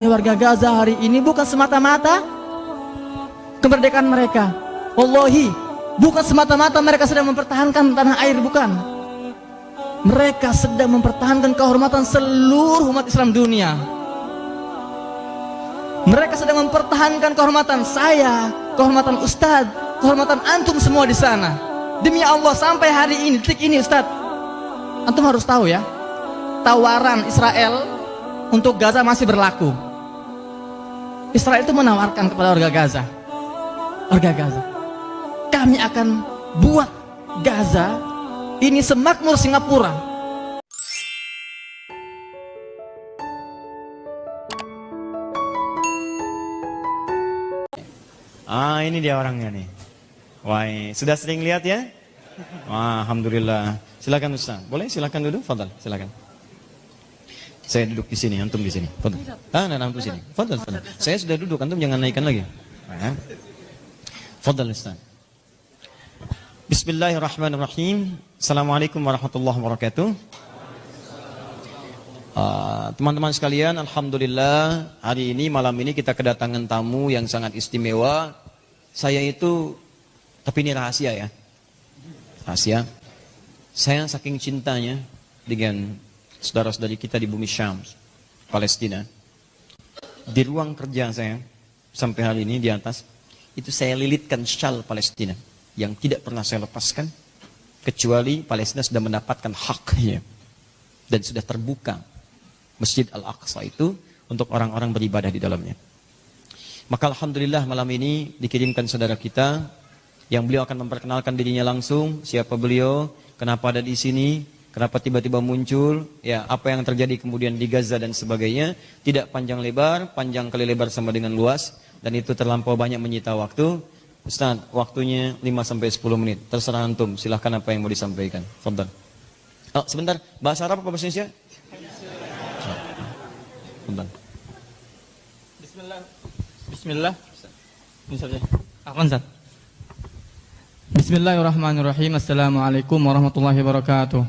Warga Gaza hari ini bukan semata-mata kemerdekaan mereka. Wallahi, bukan semata-mata mereka sedang mempertahankan tanah air, bukan. Mereka sedang mempertahankan kehormatan seluruh umat Islam dunia. Mereka sedang mempertahankan kehormatan saya, kehormatan Ustadz, kehormatan antum semua di sana. Demi Allah, sampai hari ini, detik ini Ustadz, antum harus tahu ya, tawaran Israel untuk Gaza masih berlaku. Israel itu menawarkan kepada warga Gaza, kami akan buat Gaza ini semakmur Singapura. Ini dia orangnya nih. Wah, sudah sering lihat ya? Wah, alhamdulillah. Silakan Ustaz. Boleh silakan duduk, fadal, silakan. Saya duduk di sini, antum di sini. Fadal. Antum di sini. Fadal. Saya sudah duduk, antum jangan naikkan lagi. Fadal Ustaz. Bismillahirrahmanirrahim. Assalamualaikum warahmatullahi wabarakatuh. Teman-teman sekalian, alhamdulillah hari ini, malam ini kita kedatangan tamu yang sangat istimewa. Saya itu, tapi ini rahasia ya. Rahasia. Saya saking cintanya dengan saudara-saudari kita di bumi Syam, Palestina. Di ruang kerja saya, sampai hari ini di atas, itu saya lilitkan syal Palestina yang tidak pernah saya lepaskan, kecuali Palestina sudah mendapatkan haknya dan sudah terbuka Masjid Al-Aqsa itu untuk orang-orang beribadah di dalamnya. Maka alhamdulillah malam ini dikirimkan saudara kita yang beliau akan memperkenalkan dirinya langsung, siapa beliau, kenapa ada di sini, kenapa tiba-tiba muncul, ya apa yang terjadi kemudian di Gaza dan sebagainya. Tidak panjang lebar, panjang kali lebar sama dengan luas, dan itu terlampau banyak menyita waktu. Ustaz, waktunya 5-10 menit, terserah antum, silahkan apa yang mau disampaikan. Fadhal. Oh, sebentar, bahasa Arab apa bahasa Indonesia? Fadhal. Bismillah. Bismillahirrahmanirrahim. Assalamualaikum warahmatullahi wabarakatuh.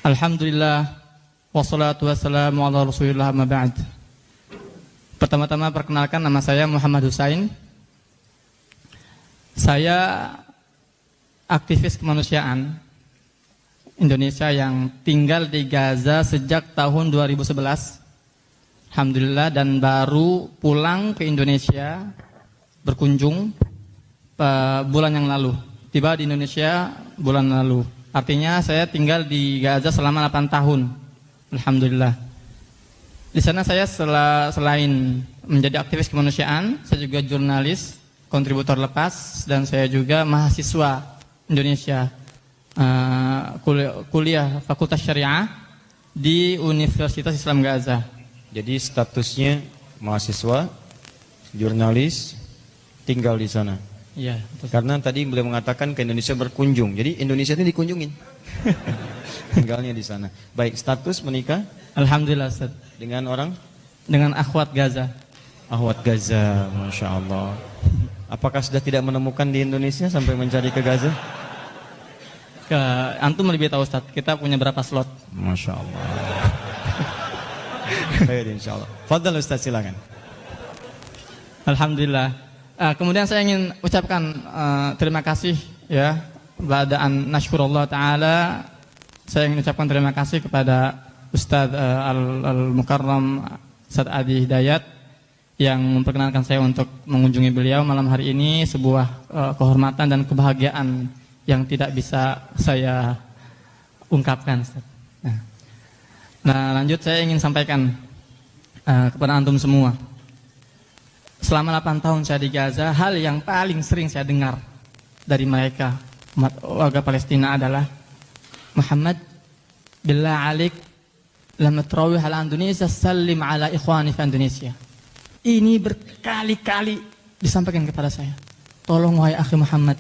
Alhamdulillah, wassalatu wassalamu ala rasulillah, amma ba'd. Pertama-tama perkenalkan, nama saya Muhammad Husain. Saya aktivis kemanusiaan Indonesia yang tinggal di Gaza sejak tahun 2011. Alhamdulillah, dan baru pulang ke Indonesia berkunjung bulan yang lalu. Tiba di Indonesia bulan lalu. Artinya saya tinggal di Gaza selama 8 tahun. Alhamdulillah. Di sana saya selain menjadi aktivis kemanusiaan, saya juga jurnalis, kontributor lepas, dan saya juga mahasiswa Indonesia, kuliah Fakultas Syariah di Universitas Islam Gaza. Jadi statusnya mahasiswa, jurnalis, tinggal di sana. Iya. Karena tadi beliau mengatakan ke Indonesia berkunjung, jadi Indonesia ini dikunjungin. Tinggalnya di sana. Baik, status menikah? Alhamdulillah, Ustaz. Dengan orang? Dengan akhwat Gaza. Akhwat Gaza, Masya Allah. Apakah sudah tidak menemukan di Indonesia sampai mencari ke Gaza? Antum lebih tahu, Ustaz. Kita punya berapa slot? Masya Allah. Baik, insya Allah. Fadal Ustaz, silakan. Alhamdulillah. Kemudian saya ingin ucapkan terima kasih ya, ba'da'an nashkurullah ta'ala. Saya ingin ucapkan terima kasih kepada Ustadz Al-Mukarram Ustadz Adi Hidayat yang memperkenalkan saya untuk mengunjungi beliau malam hari ini. Sebuah kehormatan dan kebahagiaan yang tidak bisa saya ungkapkan, Ustadz. Nah, lanjut saya ingin sampaikan kepada antum semua. Selama 8 tahun saya di Gaza, hal yang paling sering saya dengar dari mereka, umat warga Palestina, adalah Muhammad, billah alik, lama tarawih ala Indonesia, salim ala ikhwani fi Indonesia. Ini berkali-kali disampaikan kepada saya. Tolong wahai akhi Muhammad,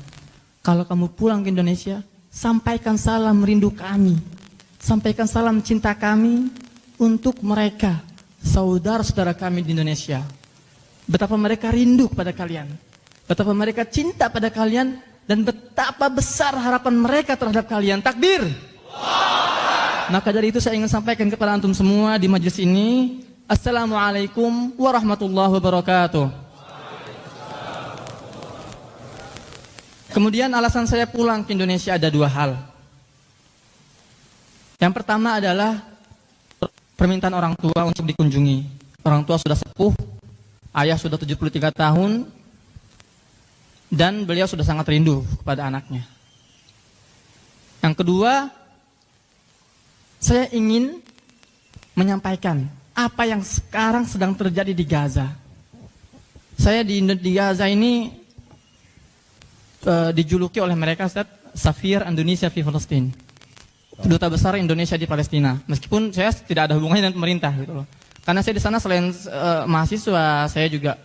kalau kamu pulang ke Indonesia, sampaikan salam rindu kami, sampaikan salam cinta kami untuk mereka, saudara-saudara kami di Indonesia. Betapa mereka rindu kepada kalian, betapa mereka cinta pada kalian, dan betapa besar harapan mereka terhadap kalian. Takbir. Maka dari itu saya ingin sampaikan kepada antum semua di majelis ini, Assalamualaikum warahmatullahi wabarakatuh. Kemudian alasan saya pulang ke Indonesia ada dua hal. Yang pertama adalah permintaan orang tua untuk dikunjungi. Orang tua sudah sepuh, ayah sudah 73 tahun, dan beliau sudah sangat rindu kepada anaknya. Yang kedua, saya ingin menyampaikan apa yang sekarang sedang terjadi di Gaza. Saya di Gaza ini dijuluki oleh mereka Safir Indonesia di Palestina, duta besar Indonesia di Palestina. Meskipun saya tidak ada hubungannya dengan pemerintah gitu loh. Karena saya di sana selain mahasiswa, saya juga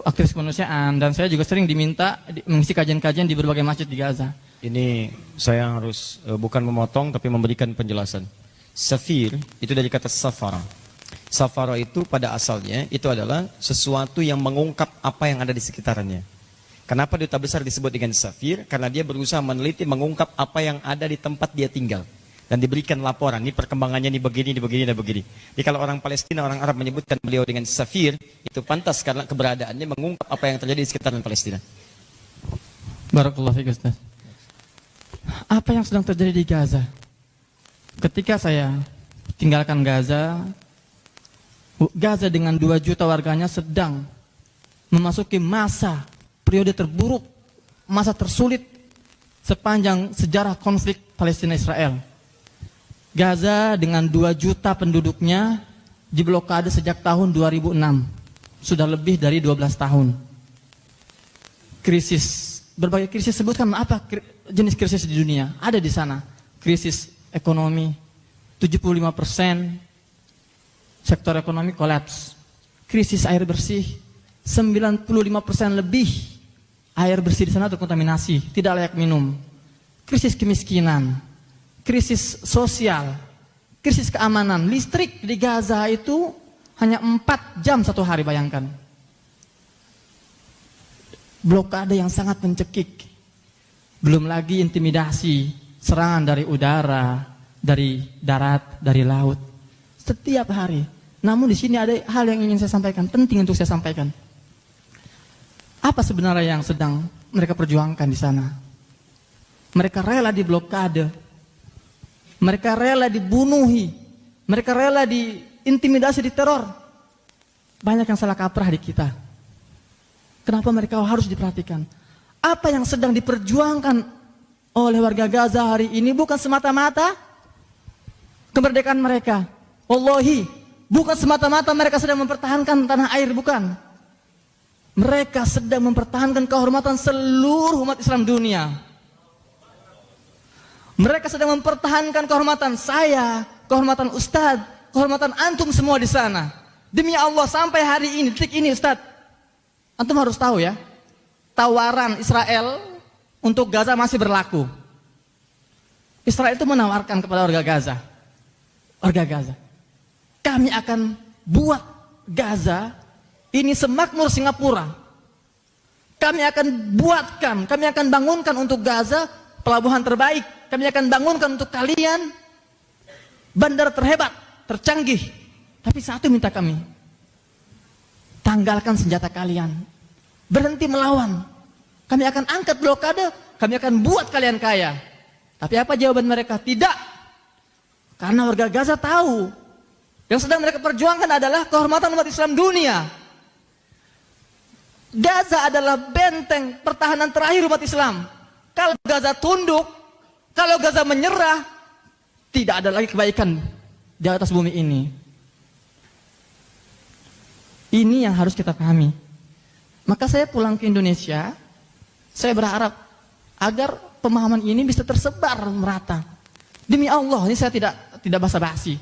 aktivis kemanusiaan, dan saya juga sering diminta mengisi kajian-kajian di berbagai masjid di Gaza. Ini saya harus bukan memotong tapi memberikan penjelasan. Safir itu dari kata safara. Safara itu pada asalnya itu adalah sesuatu yang mengungkap apa yang ada di sekitarnya. Kenapa duta besar disebut dengan safir? Karena dia berusaha meneliti, mengungkap apa yang ada di tempat dia tinggal. Dan diberikan laporan, ini perkembangannya ini begini, dan begini. Jadi kalau orang Palestina, orang Arab menyebutkan beliau dengan safir, itu pantas karena keberadaannya mengungkap apa yang terjadi di sekitaran Palestina. Barakallahu fiik, Ustaz. Apa yang sedang terjadi di Gaza? Ketika saya tinggalkan Gaza, Gaza dengan 2 juta warganya sedang memasuki masa periode terburuk, masa tersulit sepanjang sejarah konflik Palestina-Israel. Gaza dengan 2 juta penduduknya diblokade sejak tahun 2006. Sudah lebih dari 12 tahun. Krisis, berbagai krisis, sebutkan apa jenis krisis di dunia? Ada di sana. Krisis ekonomi, 75% sektor ekonomi kolaps. Krisis air bersih, 95% lebih air bersih di sana terkontaminasi, tidak layak minum. Krisis kemiskinan, krisis sosial, krisis keamanan. Listrik di Gaza itu hanya 4 jam satu hari, bayangkan. Blokade yang sangat mencekik. Belum lagi intimidasi, serangan dari udara, dari darat, dari laut. Setiap hari. Namun di sini ada hal yang ingin saya sampaikan, penting untuk saya sampaikan. Apa sebenarnya yang sedang mereka perjuangkan di sana? Mereka rela diblokade. Mereka rela dibunuhi. Mereka rela diintimidasi, diteror. Banyak yang salah kaprah di kita. Kenapa mereka harus diperhatikan? Apa yang sedang diperjuangkan oleh warga Gaza hari ini bukan semata-mata kemerdekaan mereka. Wallahi, bukan semata-mata mereka sedang mempertahankan tanah air, bukan. Mereka sedang mempertahankan kehormatan seluruh umat Islam dunia. Mereka sedang mempertahankan kehormatan saya, kehormatan Ustadz, kehormatan antum semua di sana. Demi Allah, sampai hari ini, detik ini Ustadz, antum harus tahu ya, tawaran Israel untuk Gaza masih berlaku. Israel itu menawarkan kepada warga Gaza, kami akan buat Gaza ini semakmur Singapura. Kami akan bangunkan untuk Gaza pelabuhan terbaik. Kami akan bangunkan untuk kalian bandar terhebat, tercanggih. Tapi satu minta kami, tanggalkan senjata kalian, berhenti melawan. Kami akan angkat blokade, kami akan buat kalian kaya. Tapi apa jawaban mereka? Tidak. Karena warga Gaza tahu yang sedang mereka perjuangkan adalah kehormatan umat Islam dunia. Gaza adalah benteng pertahanan terakhir umat Islam. Kalau Gaza tunduk, kalau Gaza menyerah, tidak ada lagi kebaikan di atas bumi ini. Ini yang harus kita pahami. Maka saya pulang ke Indonesia, saya berharap agar pemahaman ini bisa tersebar merata. Demi Allah, ini saya tidak basa-basi.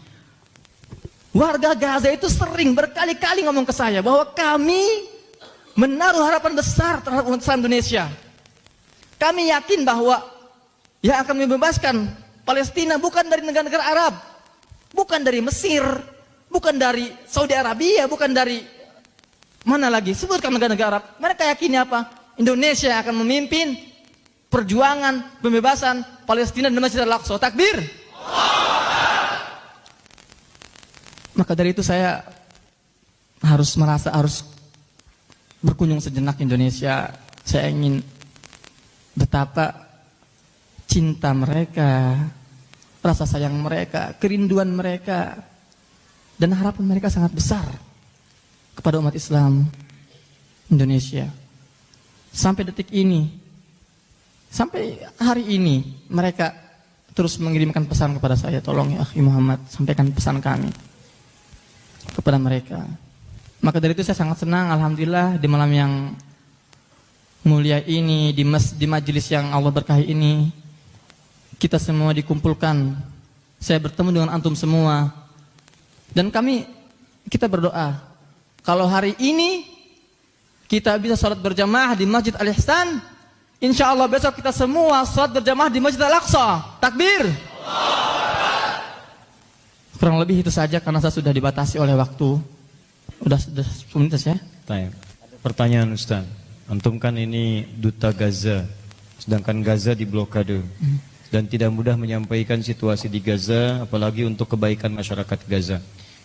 Warga Gaza itu sering berkali-kali ngomong ke saya bahwa kami menaruh harapan besar terhadap umat Islam Indonesia. Kami yakin bahwa yang akan membebaskan Palestina bukan dari negara-negara Arab, bukan dari Mesir, bukan dari Saudi Arabia, bukan dari mana lagi, sebutkan negara-negara Arab. Mereka yakinnya apa? Indonesia akan memimpin perjuangan pembebasan Palestina dan Masjid Al-Aqsa. Takbir. Maka dari itu saya harus berkunjung sejenak Indonesia. Saya ingin betapa cinta mereka, rasa sayang mereka, kerinduan mereka, dan harapan mereka sangat besar kepada umat Islam Indonesia. Sampai detik ini, sampai hari ini, mereka terus mengirimkan pesan kepada saya, tolong ya akhi Muhammad, sampaikan pesan kami kepada mereka. Maka dari itu saya sangat senang, alhamdulillah, di malam yang mulia ini, di majelis yang Allah berkahi ini, kita semua dikumpulkan. Saya bertemu dengan antum semua, dan kita berdoa, kalau hari ini kita bisa sholat berjamaah di Masjid Al-Ihsan, insya Allah besok kita semua sholat berjamaah di Masjid Al-Aqsa. Takbir. Kurang lebih itu saja karena saya sudah dibatasi oleh waktu. Udah 10 menit ya. Pertanyaan Ustaz, antum kan ini duta Gaza, sedangkan Gaza diblokade dan tidak mudah menyampaikan situasi di Gaza, apalagi untuk kebaikan masyarakat Gaza.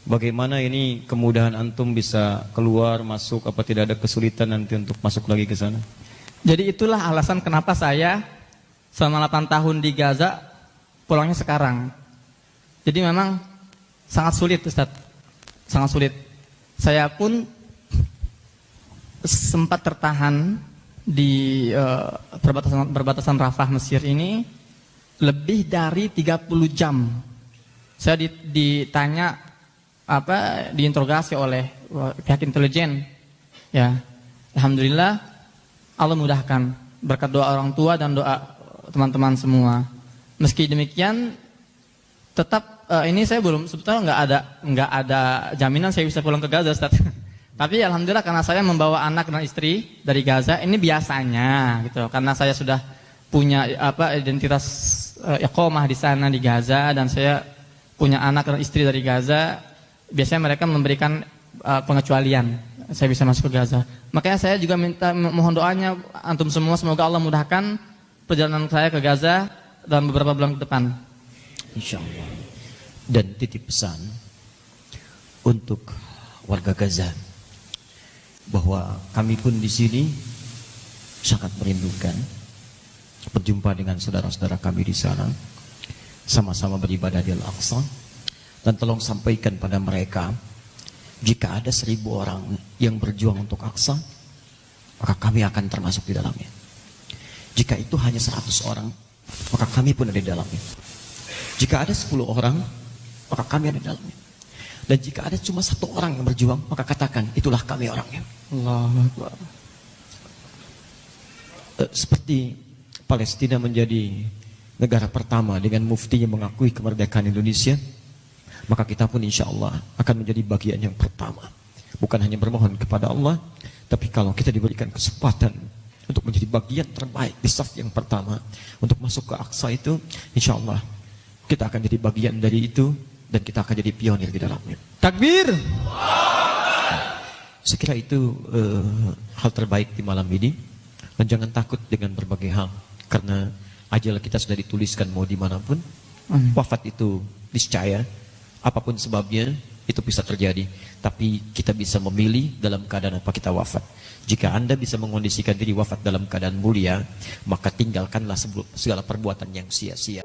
Bagaimana ini kemudahan antum bisa keluar, masuk, apa tidak ada kesulitan nanti untuk masuk lagi ke sana? Jadi itulah alasan kenapa saya selama 8 tahun di Gaza pulangnya sekarang. Jadi memang sangat sulit Ustaz, sangat sulit. Saya pun sempat tertahan di perbatasan Rafah Mesir ini lebih dari 30 jam. Saya ditanya diinterogasi oleh pihak intelijen. Ya, alhamdulillah Allah mudahkan berkat doa orang tua dan doa teman-teman semua. Meski demikian, tetap ini saya belum sebetulnya nggak ada jaminan saya bisa pulang ke Gaza, Ustaz. Tapi alhamdulillah karena saya membawa anak dan istri dari Gaza, ini biasanya gitu. Karena saya sudah punya identitas iqamah di sana di Gaza, dan saya punya anak dan istri dari Gaza. Biasanya mereka memberikan pengecualian, saya bisa masuk ke Gaza. Makanya saya juga mohon doanya antum semua, semoga Allah mudahkan perjalanan saya ke Gaza dalam beberapa bulan ke depan. Insyaallah. Dan titip pesan untuk warga Gaza bahwa kami pun di sini sangat merindukan berjumpa dengan saudara-saudara kami di sana, sama-sama beribadah di Al-Aqsa. Dan tolong sampaikan pada mereka, jika ada 1000 orang yang berjuang untuk Aqsa, maka kami akan termasuk di dalamnya. Jika itu hanya 100 orang, maka kami pun ada di dalamnya. Jika ada 10 orang, maka kami ada di dalamnya. Dan jika ada cuma 1 orang yang berjuang, maka katakan, itulah kami orangnya. Allahu Akbar. Seperti Palestina menjadi negara pertama dengan muftinya mengakui kemerdekaan Indonesia, maka kita pun insya Allah akan menjadi bagian yang pertama. Bukan hanya bermohon kepada Allah, tapi kalau kita diberikan kesempatan untuk menjadi bagian terbaik di saf yang pertama untuk masuk ke Aqsa itu, insya Allah kita akan jadi bagian dari itu, dan kita akan jadi pionir di dalamnya. Takbir. Saya kira itu hal terbaik di malam ini. Dan jangan takut dengan berbagai hal, karena ajal kita sudah dituliskan mau dimanapun. Wafat itu niscaya. Apapun sebabnya, itu bisa terjadi. Tapi kita bisa memilih dalam keadaan apa kita wafat. Jika Anda bisa mengondisikan diri wafat dalam keadaan mulia, maka tinggalkanlah segala perbuatan yang sia-sia.